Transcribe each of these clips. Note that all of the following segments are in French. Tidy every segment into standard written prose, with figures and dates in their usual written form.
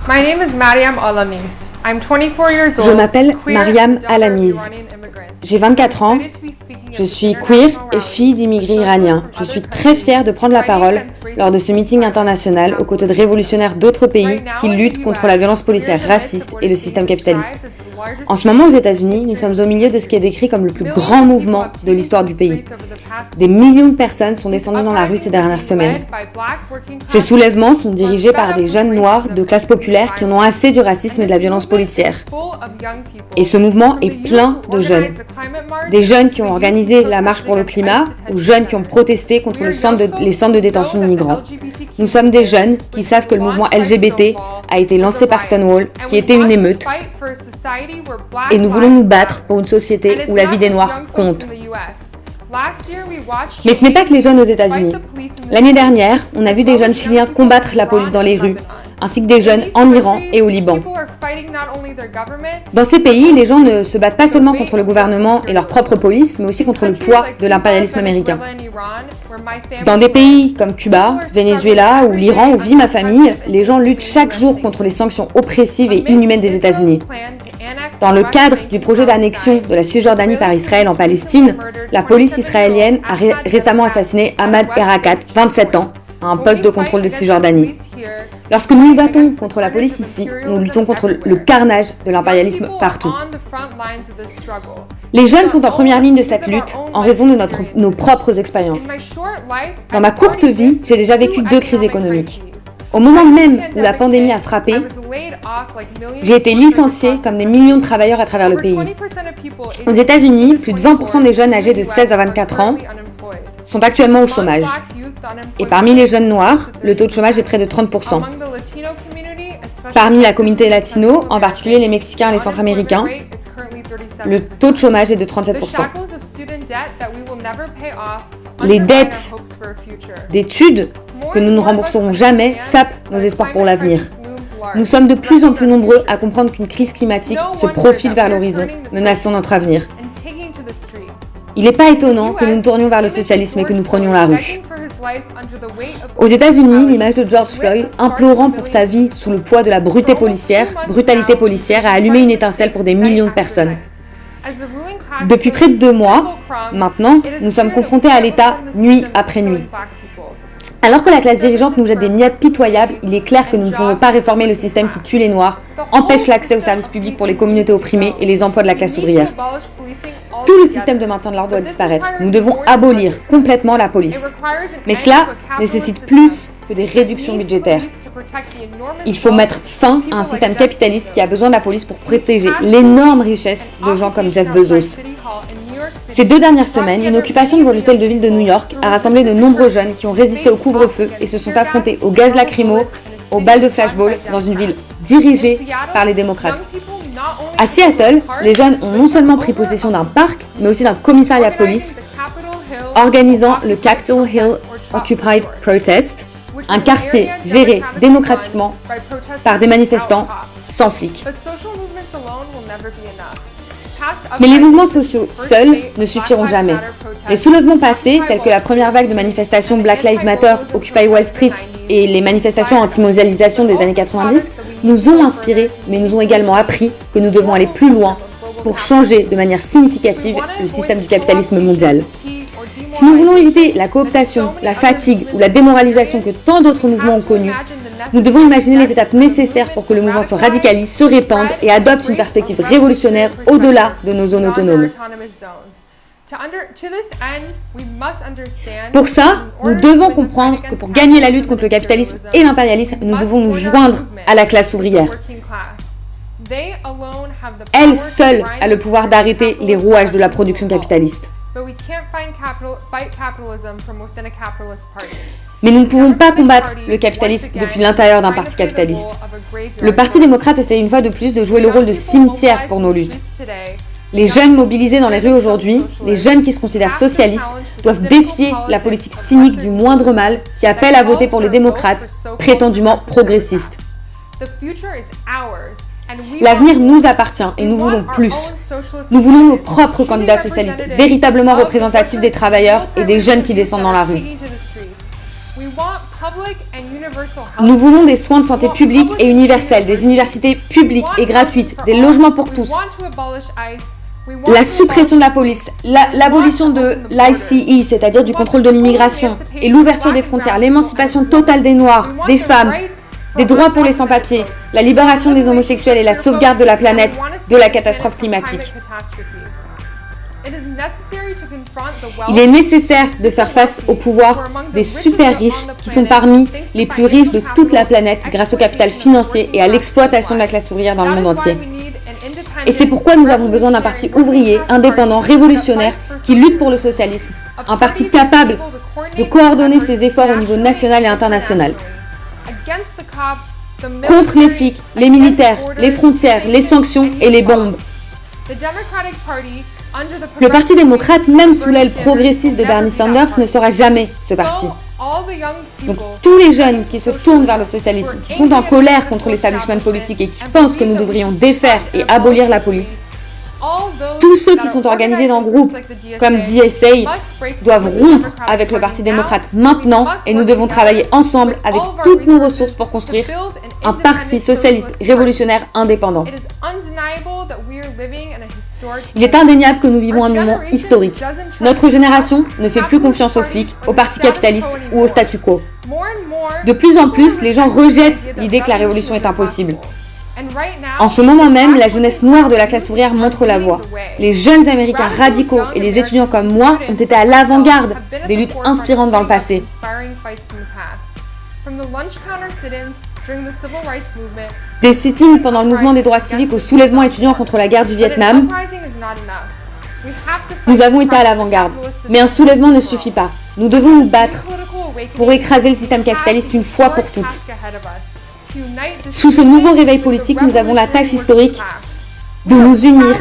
My name is Mariam Alanis. I'm 24 years old. Je m'appelle queer, Mariam daughter of Alanis. Iranian immigrants. J'ai 24 ans, je suis queer et fille d'immigrés iraniens. Je suis très fière de prendre la parole lors de ce meeting international aux côtés de révolutionnaires d'autres pays qui luttent contre la violence policière raciste et le système capitaliste. En ce moment aux États-Unis, nous sommes au milieu de ce qui est décrit comme le plus grand mouvement de l'histoire du pays. Des millions de personnes sont descendues dans la rue ces dernières semaines. Ces soulèvements sont dirigés par des jeunes noirs de classe populaire qui en ont assez du racisme et de la violence policière. Et ce mouvement est plein de jeunes. Des jeunes qui ont organisé la marche pour le climat ou jeunes qui ont protesté contre les centres de détention de migrants. Nous sommes des jeunes qui savent que le mouvement LGBT a été lancé par Stonewall, qui était une émeute, et nous voulons nous battre pour une société où la vie des Noirs compte. Mais ce n'est pas que les jeunes aux États-Unis. L'année dernière, on a vu des jeunes Chiliens combattre la police dans les rues, ainsi que des jeunes en Iran et au Liban. Dans ces pays, les gens ne se battent pas seulement contre le gouvernement et leur propre police, mais aussi contre le poids de l'impérialisme américain. Dans des pays comme Cuba, Venezuela ou l'Iran où vit ma famille, les gens luttent chaque jour contre les sanctions oppressives et inhumaines des États-Unis. Dans le cadre du projet d'annexion de la Cisjordanie par Israël en Palestine, la police israélienne a récemment assassiné Ahmad Erakat, 27 ans, à un poste de contrôle de Cisjordanie. Lorsque nous nous battons contre la police ici, nous luttons contre le carnage de l'impérialisme partout. Les jeunes sont en première ligne de cette lutte en raison de nos propres expériences. Dans ma courte vie, j'ai déjà vécu 2 crises économiques. Au moment même où la pandémie a frappé, j'ai été licenciée comme des millions de travailleurs à travers le pays. Aux États-Unis, plus de 20% des jeunes âgés de 16 à 24 ans sont actuellement au chômage. Et parmi les jeunes noirs, le taux de chômage est près de 30%. Parmi la communauté latino, en particulier les Mexicains et les Centra-Américains, le taux de chômage est de 37%. Les dettes d'études que nous ne rembourserons jamais sapent nos espoirs pour l'avenir. Nous sommes de plus en plus nombreux à comprendre qu'une crise climatique se profile vers l'horizon, menaçant notre avenir. Il n'est pas étonnant que nous nous tournions vers le socialisme et que nous prenions la rue. Aux États-Unis, l'image de George Floyd, implorant pour sa vie sous le poids de la brutalité policière, a allumé une étincelle pour des millions de personnes. Depuis près de 2 mois, maintenant, nous sommes confrontés à l'État nuit après nuit. Alors que la classe dirigeante nous jette des miettes pitoyables, il est clair que nous ne pouvons pas réformer le système qui tue les Noirs, empêche l'accès aux services publics pour les communautés opprimées et les emplois de la classe ouvrière. Tout le système de maintien de l'ordre doit disparaître. Nous devons abolir complètement la police. Mais cela nécessite plus que des réductions budgétaires. Il faut mettre fin à un système capitaliste qui a besoin de la police pour protéger l'énorme richesse de gens comme Jeff Bezos. Ces 2 dernières semaines, une occupation devant l'hôtel de ville de New York a rassemblé de nombreux jeunes qui ont résisté au couvre-feu et se sont affrontés au gaz lacrymo, aux balles de flashball dans une ville dirigée par les démocrates. À Seattle, les jeunes ont non seulement pris possession d'un parc, mais aussi d'un commissariat de police, organisant le Capitol Hill Occupy Protest, un quartier géré démocratiquement par des manifestants sans flics. Mais les mouvements sociaux seuls ne suffiront jamais. Les soulèvements passés, tels que la première vague de manifestations Black Lives Matter, Occupy Wall Street et les manifestations anti-mondialisation des années 90, nous ont inspirés, mais nous ont également appris que nous devons aller plus loin pour changer de manière significative le système du capitalisme mondial. Si nous voulons éviter la cooptation, la fatigue ou la démoralisation que tant d'autres mouvements ont connues, nous devons imaginer les étapes nécessaires pour que le mouvement se radicalise, se répande et adopte une perspective révolutionnaire au-delà de nos zones autonomes. Pour ça, nous devons comprendre que pour gagner la lutte contre le capitalisme et l'impérialisme, nous devons nous joindre à la classe ouvrière. Elle seule a le pouvoir d'arrêter les rouages de la production capitaliste. Mais nous ne pouvons pas combattre le capitalisme depuis l'intérieur d'un parti capitaliste. Le Parti démocrate essaie une fois de plus de jouer le rôle de cimetière pour nos luttes. Les jeunes mobilisés dans les rues aujourd'hui, les jeunes qui se considèrent socialistes, doivent défier la politique cynique du moindre mal qui appelle à voter pour les démocrates, prétendument progressistes. L'avenir nous appartient et nous voulons plus. Nous voulons nos propres candidats socialistes, véritablement représentatifs des travailleurs et des jeunes qui descendent dans la rue. Nous voulons des soins de santé publics et universels, des universités publiques et gratuites, des logements pour tous. La suppression de la police, l'abolition de l'ICE, c'est-à-dire du contrôle de l'immigration, et l'ouverture des frontières, l'émancipation totale des Noirs, des femmes, des droits pour les sans-papiers, la libération des homosexuels et la sauvegarde de la planète de la catastrophe climatique. Il est nécessaire de faire face au pouvoir des super riches qui sont parmi les plus riches de toute la planète grâce au capital financier et à l'exploitation de la classe ouvrière dans le monde entier. Et c'est pourquoi nous avons besoin d'un parti ouvrier, indépendant, révolutionnaire, qui lutte pour le socialisme. Un parti capable de coordonner ses efforts au niveau national et international. Contre les flics, les militaires, les frontières, les sanctions et les bombes. Le Parti démocrate, même sous l'aile progressiste de Bernie Sanders, ne sera jamais ce parti. Donc tous les jeunes qui se tournent vers le socialisme, qui sont en colère contre l'establishment politique et qui pensent que nous devrions défaire et abolir la police, tous ceux qui sont organisés dans groupes comme DSA doivent rompre avec le Parti démocrate maintenant et nous devons travailler ensemble avec toutes nos ressources pour construire un parti socialiste révolutionnaire indépendant. Il est indéniable que nous vivons un moment historique. Notre génération ne fait plus confiance aux flics, aux partis capitalistes ou au statu quo. De plus en plus, les gens rejettent l'idée que la révolution est impossible. En ce moment même, la jeunesse noire de la classe ouvrière montre la voie. Les jeunes Américains radicaux et les étudiants comme moi ont été à l'avant-garde des luttes inspirantes dans le passé. Des sit-ins pendant le mouvement des droits civiques au soulèvement étudiant contre la guerre du Vietnam, nous avons été à l'avant-garde. Mais un soulèvement ne suffit pas. Nous devons nous battre pour écraser le système capitaliste une fois pour toutes. Sous ce nouveau réveil politique, nous avons la tâche historique de nous unir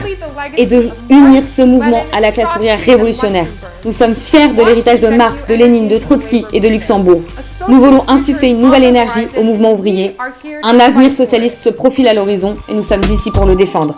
et de unir ce mouvement à la classe ouvrière révolutionnaire. Nous sommes fiers de l'héritage de Marx, de Lénine, de Trotsky et de Luxembourg. Nous voulons insuffler une nouvelle énergie au mouvement ouvrier. Un avenir socialiste se profile à l'horizon et nous sommes ici pour le défendre.